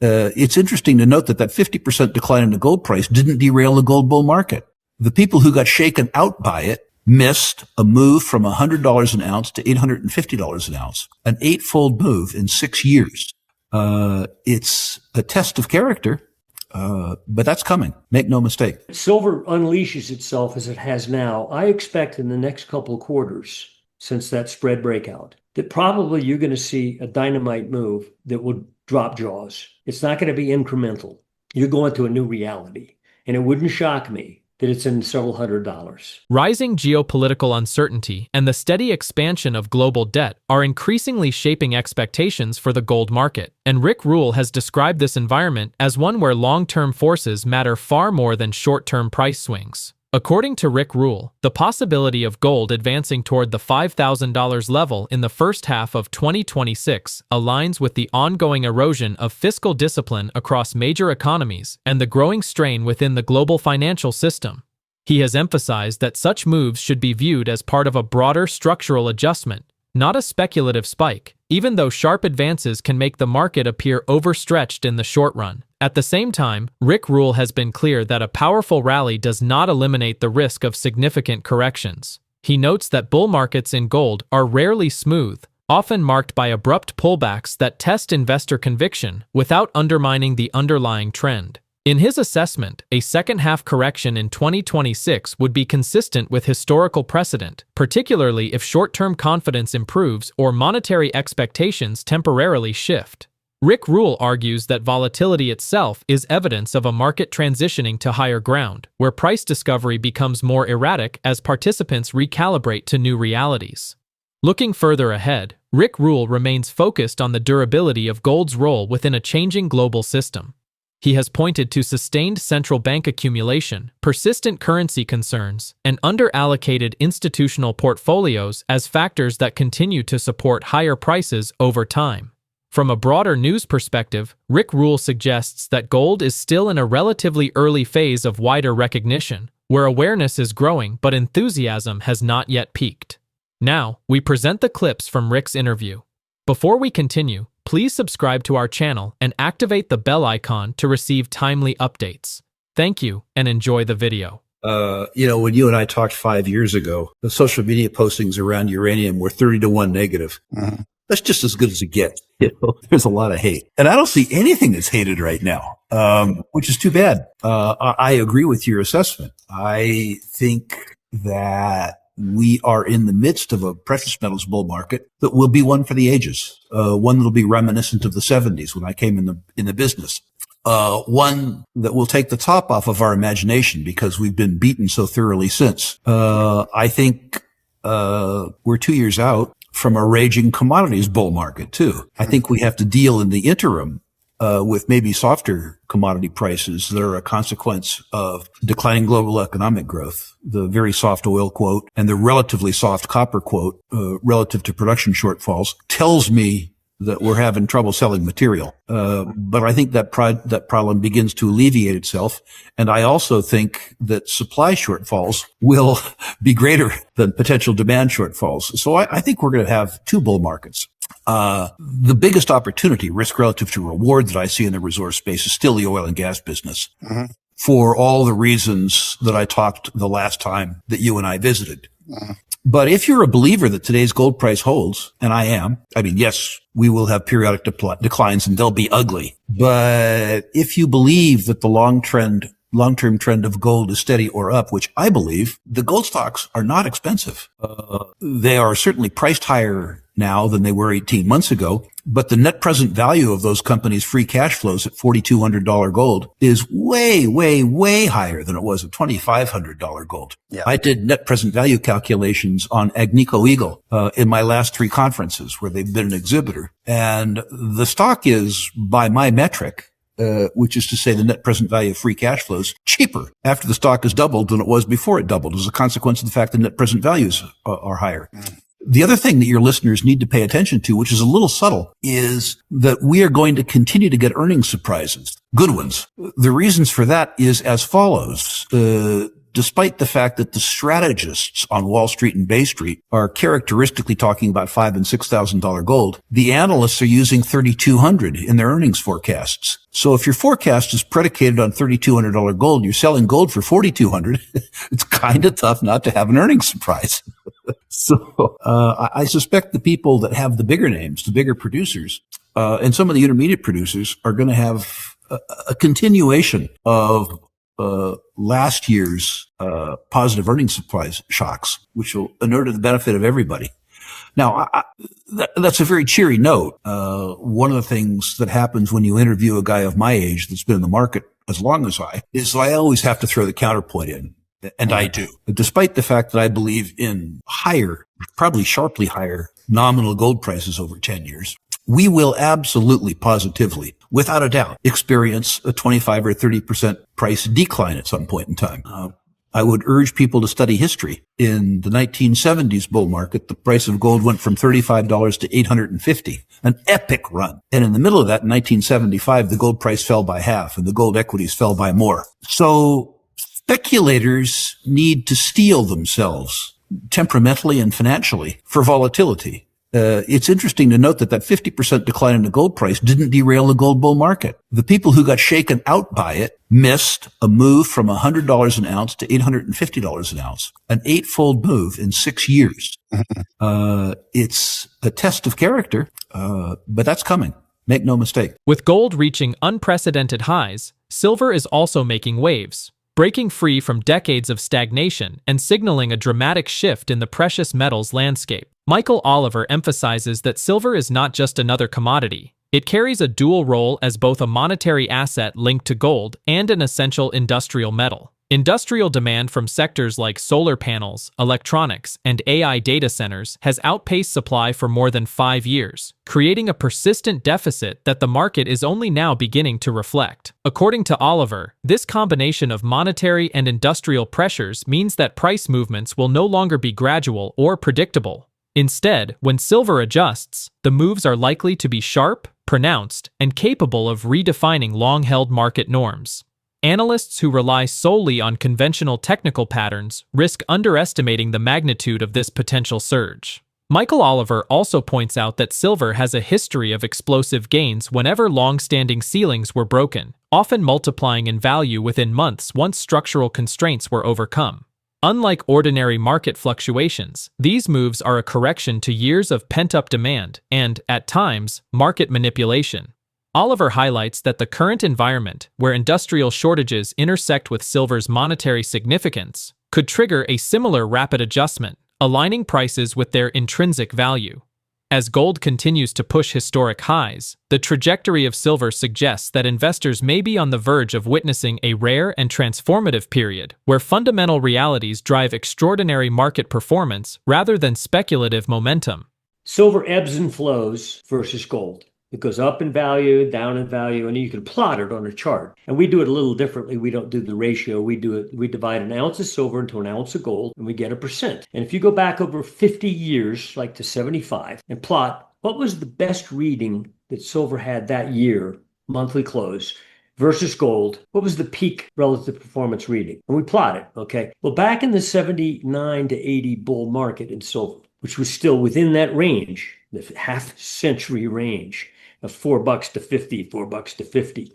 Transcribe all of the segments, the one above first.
It's interesting to note that 50% decline in the gold price didn't derail the gold bull market. The people who got shaken out by it missed a move from $100 an ounce to $850 an ounce, an 8-fold move in 6 years. It's a test of character, but that's coming. Make no mistake. Silver unleashes itself as it has now. I expect in the next couple of quarters, since that spread breakout, that probably you're going to see a dynamite move that will drop jaws. It's not going to be incremental. You're going to a new reality. And it wouldn't shock me that it's in several $100s. Rising geopolitical uncertainty and the steady expansion of global debt are increasingly shaping expectations for the gold market, and Rick Rule has described this environment as one where long-term forces matter far more than short-term price swings. According to Rick Rule, the possibility of gold advancing toward the $5,000 level in the first half of 2026 aligns with the ongoing erosion of fiscal discipline across major economies and the growing strain within the global financial system. He has emphasized that such moves should be viewed as part of a broader structural adjustment, not a speculative spike, even though sharp advances can make the market appear overstretched in the short run. At the same time, Rick Rule has been clear that a powerful rally does not eliminate the risk of significant corrections. He notes that bull markets in gold are rarely smooth, often marked by abrupt pullbacks that test investor conviction without undermining the underlying trend. In his assessment, a second-half correction in 2026 would be consistent with historical precedent, particularly if short-term confidence improves or monetary expectations temporarily shift. Rick Rule argues that volatility itself is evidence of a market transitioning to higher ground, where price discovery becomes more erratic as participants recalibrate to new realities. Looking further ahead, Rick Rule remains focused on the durability of gold's role within a changing global system. He has pointed to sustained central bank accumulation, persistent currency concerns, and underallocated institutional portfolios as factors that continue to support higher prices over time. From a broader news perspective, Rick Rule suggests that gold is still in a relatively early phase of wider recognition, where awareness is growing but enthusiasm has not yet peaked. Now, we present the clips from Rick's interview. Before we continue, please subscribe to our channel and activate the bell icon to receive timely updates. Thank you, and enjoy the video. When you and I talked 5 years ago, the social media postings around uranium were 30-1 negative. That's just as good as it gets. There's a lot of hate. And I don't see anything that's hated right now, which is too bad. I agree with your assessment. I think that we are in the midst of a precious metals bull market that will be one for the ages, one that will be reminiscent of the 70s when I came in the business. One that will take the top off of our imagination because we've been beaten so thoroughly since. I think we're 2 years out from a raging commodities bull market too. I think we have to deal in the interim with maybe softer commodity prices that are a consequence of declining global economic growth, the very soft oil quote and the relatively soft copper quote relative to production shortfalls tells me that we're having trouble selling material. But I think that problem begins to alleviate itself. And I also think that supply shortfalls will be greater than potential demand shortfalls. So I think we're going to have two bull markets. The biggest opportunity, risk relative to reward, that I see in the resource space is still the oil and gas business. For all the reasons that I talked the last time that you and I visited. But if you're a believer that today's gold price holds, and I am, yes, we will have periodic declines and they'll be ugly. But if you believe that the long-term trend of gold is steady or up, which I believe, the gold stocks are not expensive. They are certainly priced higher now than they were 18 months ago, but the net present value of those companies' free cash flows at $4,200 gold is way, way, way higher than it was at $2,500 gold. Yeah. I did net present value calculations on Agnico Eagle in my last 3 conferences where they've been an exhibitor. And the stock is, by my metric, which is to say the net present value of free cash flows, cheaper after the stock has doubled than it was before it doubled as a consequence of the fact that net present values are higher. The other thing that your listeners need to pay attention to, which is a little subtle, is that we are going to continue to get earnings surprises, good ones. The reasons for that is as follows. despite the fact that the strategists on Wall Street and Bay Street are characteristically talking about $5,000 and $6,000 gold, the analysts are using 3,200 in their earnings forecasts. So if your forecast is predicated on $3,200 gold, you're selling gold for 4,200. It's kind of tough not to have an earnings surprise. So I suspect the people that have the bigger names, the bigger producers, and some of the intermediate producers are going to have a continuation of last year's positive earnings surprise shocks, which will inure to the benefit of everybody. Now, that's a very cheery note. One of the things that happens when you interview a guy of my age that's been in the market as long as I is I always have to throw the counterpoint in. And I do. Despite the fact that I believe in higher, probably sharply higher nominal gold prices over 10 years, we will absolutely, positively, without a doubt, experience a 25 or 30% price decline at some point in time. I would urge people to study history. In the 1970s bull market, the price of gold went from $35 to $850, an epic run. And in the middle of that, in 1975, the gold price fell by half and the gold equities fell by more. So speculators need to steel themselves temperamentally and financially for volatility. It's interesting to note that 50% decline in the gold price didn't derail the gold bull market. The people who got shaken out by it missed a move from $100 an ounce to $850 an ounce, an 8-fold move in 6 years. It's a test of character, but that's coming. Make no mistake. With gold reaching unprecedented highs, silver is also making waves, breaking free from decades of stagnation and signaling a dramatic shift in the precious metals landscape. Michael Oliver emphasizes that silver is not just another commodity. It carries a dual role as both a monetary asset linked to gold and an essential industrial metal. Industrial demand from sectors like solar panels, electronics, and AI data centers has outpaced supply for more than 5 years, creating a persistent deficit that the market is only now beginning to reflect. According to Oliver, this combination of monetary and industrial pressures means that price movements will no longer be gradual or predictable. Instead, when silver adjusts, the moves are likely to be sharp, pronounced, and capable of redefining long-held market norms. Analysts who rely solely on conventional technical patterns risk underestimating the magnitude of this potential surge. Michael Oliver also points out that silver has a history of explosive gains whenever long-standing ceilings were broken, often multiplying in value within months once structural constraints were overcome. Unlike ordinary market fluctuations, these moves are a correction to years of pent-up demand and, at times, market manipulation. Oliver highlights that the current environment, where industrial shortages intersect with silver's monetary significance, could trigger a similar rapid adjustment, aligning prices with their intrinsic value. As gold continues to push historic highs, the trajectory of silver suggests that investors may be on the verge of witnessing a rare and transformative period where fundamental realities drive extraordinary market performance rather than speculative momentum. Silver ebbs and flows versus gold. It goes up in value, down in value, and you can plot it on a chart. And we do it a little differently. We don't do the ratio. We divide an ounce of silver into an ounce of gold, and we get a percent. And if you go back over 50 years, like to 75, and plot what was the best reading that silver had that year, monthly close, versus gold, what was the peak relative performance reading? And we plot it, okay? Well, back in the 79 to 80 bull market in silver, which was still within that range, the half-century range, of $4 to 50, $4 to 50.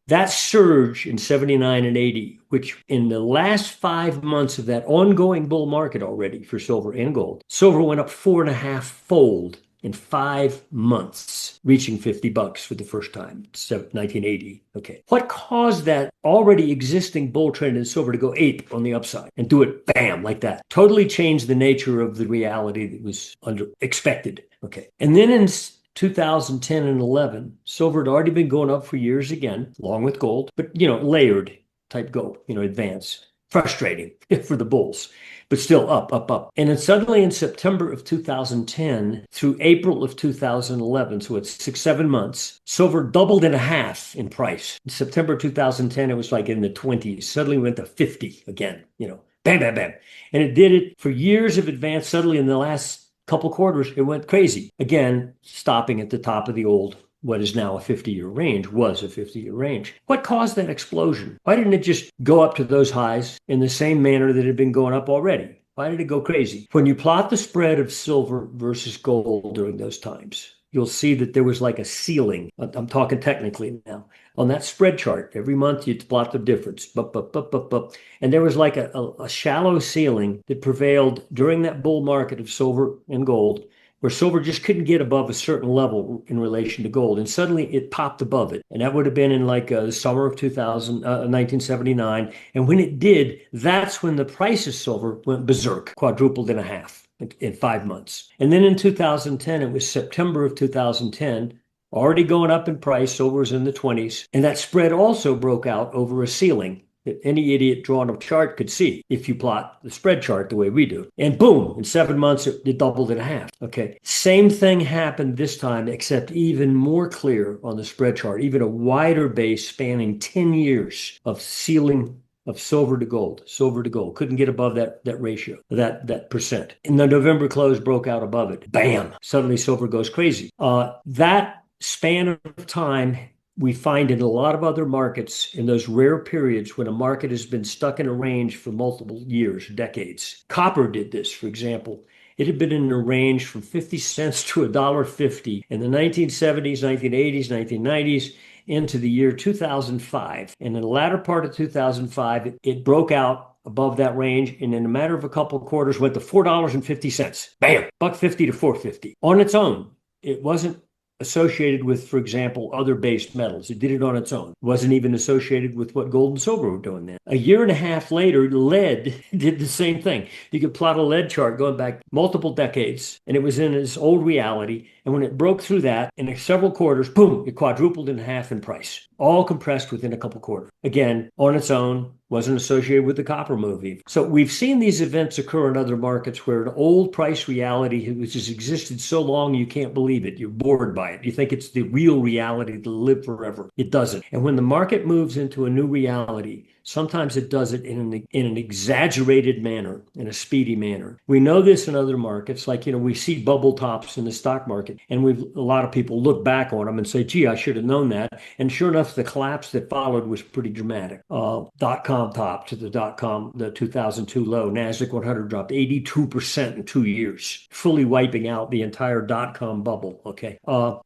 That surge in 79 and 80, which in the last 5 months of that ongoing bull market already for silver and gold, silver went up 4.5-fold in 5 months, reaching $50 for the first time, 1980. Okay. What caused that already existing bull trend in silver to go ape on the upside and do it bam like that? Totally changed the nature of the reality that was expected. Okay. And then in 2010 and 11, silver had already been going up for years again, along with gold, but, layered type go, advance. Frustrating for the bulls, but still up, up, up. And then suddenly in September of 2010 through April of 2011, so it's 6-7 months, silver doubled in a half in price. In September 2010, it was like in the 20s. Suddenly went to 50 again, bam, bam, bam. And it did it for years of advance. Suddenly in the last couple quarters, it went crazy. Again, stopping at the top of the old what is now a 50-year range was a 50-year range. What caused that explosion? Why didn't it just go up to those highs in the same manner that it had been going up already? Why did it go crazy? When you plot the spread of silver versus gold during those times, you'll see that there was like a ceiling. I'm talking technically now. On that spread chart, every month you'd plot the difference. And there was like a shallow ceiling that prevailed during that bull market of silver and gold, where silver just couldn't get above a certain level in relation to gold. And suddenly it popped above it. And that would have been in like the summer of 1979. And when it did, that's when the price of silver went berserk, quadrupled in half in 5 months. And then in 2010, it was September of 2010, already going up in price. Silver was in the 20s. And that spread also broke out over a ceiling that any idiot drawing a chart could see if you plot the spread chart the way we do. And boom, in 7 months, it doubled in half. Okay. Same thing happened this time, except even more clear on the spread chart, even a wider base spanning 10 years of ceiling of silver to gold. Couldn't get above that ratio, that percent. And the November close broke out above it. Bam! Suddenly silver goes crazy. That span of time we find in a lot of other markets in those rare periods when a market has been stuck in a range for multiple years, decades. Copper did this, for example. It had been in a range from 50 cents to $1.50 in the 1970s, 1980s, 1990s, into the year 2005. And in the latter part of 2005, it broke out above that range, and in a matter of a couple of quarters went to $4.50. Bam! $1.50 to $4.50. On its own. It wasn't associated with, for example, other base metals. It did it on its own. It wasn't even associated with what gold and silver were doing then. A year and a half later, lead did the same thing. You could plot a lead chart going back multiple decades, and it was in its old reality. And when it broke through that, in several quarters, boom, it quadrupled in half in price. All compressed within a couple quarters. Again, on its own, wasn't associated with the copper move even. So we've seen these events occur in other markets where an old price reality, which has existed so long you can't believe it. You're bored by it. You think it's the real reality to live forever. It doesn't. And when the market moves into a new reality, sometimes it does it in an exaggerated manner, in a speedy manner. We know this in other markets, like, we see bubble tops in the stock market, and a lot of people look back on them and say, gee, I should have known that. And sure enough, the collapse that followed was pretty dramatic. Dot-com top to the dot-com, the 2002 low. NASDAQ 100 dropped 82% in 2 years, fully wiping out the entire dot-com bubble, okay?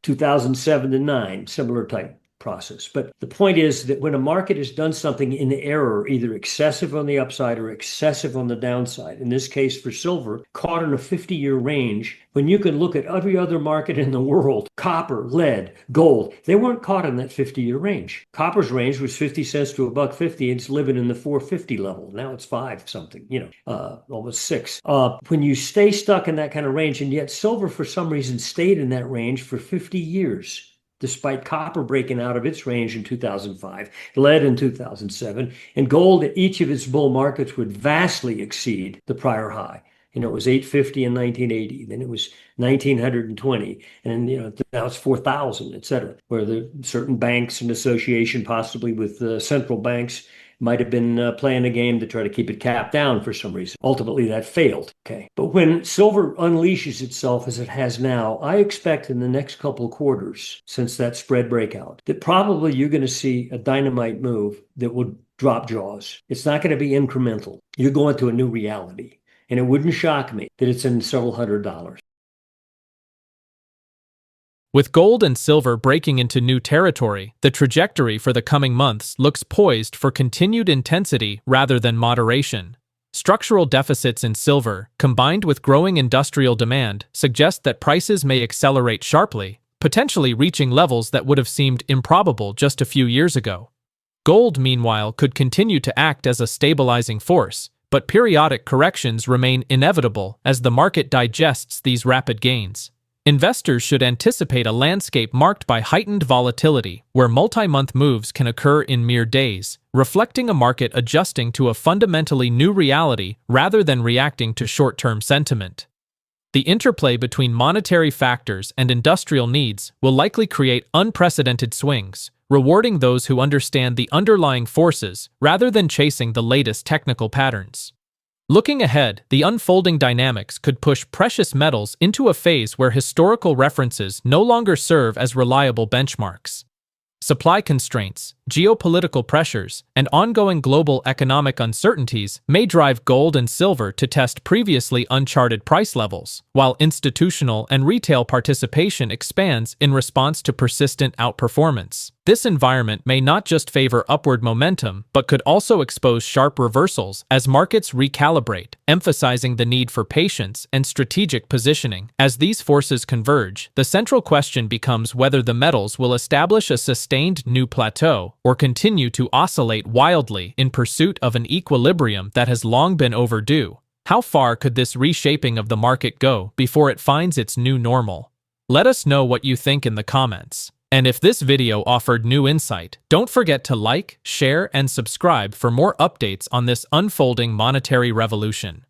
2007 to 9, similar type process. But the point is that when a market has done something in error, either excessive on the upside or excessive on the downside, in this case for silver, caught in a 50-year range, when you can look at every other market in the world, copper, lead, gold, they weren't caught in that 50-year range. Copper's range was 50 cents to $1.50, and it's living in the 450 level. Now it's 5 something, almost 6. When you stay stuck in that kind of range, and yet silver for some reason stayed in that range for 50 years, despite copper breaking out of its range in 2005, lead in 2007, and gold at each of its bull markets would vastly exceed the prior high. It was $850 in 1980, then it was $1,920, and now it's $4,000, et cetera, where the certain banks and association, possibly with central banks, might have been playing a game to try to keep it capped down for some reason. Ultimately, that failed. Okay, but when silver unleashes itself as it has now, I expect in the next couple of quarters, since that spread breakout, that probably you're going to see a dynamite move that will drop jaws. It's not going to be incremental. You're going to a new reality, and it wouldn't shock me that it's in several $100s. With gold and silver breaking into new territory, the trajectory for the coming months looks poised for continued intensity rather than moderation. Structural deficits in silver, combined with growing industrial demand, suggest that prices may accelerate sharply, potentially reaching levels that would have seemed improbable just a few years ago. Gold, meanwhile, could continue to act as a stabilizing force, but periodic corrections remain inevitable as the market digests these rapid gains. Investors should anticipate a landscape marked by heightened volatility, where multi-month moves can occur in mere days, reflecting a market adjusting to a fundamentally new reality rather than reacting to short-term sentiment. The interplay between monetary factors and industrial needs will likely create unprecedented swings, rewarding those who understand the underlying forces rather than chasing the latest technical patterns. Looking ahead, the unfolding dynamics could push precious metals into a phase where historical references no longer serve as reliable benchmarks. Supply constraints, geopolitical pressures, and ongoing global economic uncertainties may drive gold and silver to test previously uncharted price levels, while institutional and retail participation expands in response to persistent outperformance. This environment may not just favor upward momentum, but could also expose sharp reversals as markets recalibrate, emphasizing the need for patience and strategic positioning. As these forces converge, the central question becomes whether the metals will establish a sustained new plateau or continue to oscillate wildly in pursuit of an equilibrium that has long been overdue. How far could this reshaping of the market go before it finds its new normal? Let us know what you think in the comments. And if this video offered new insight, don't forget to like, share, and subscribe for more updates on this unfolding monetary revolution.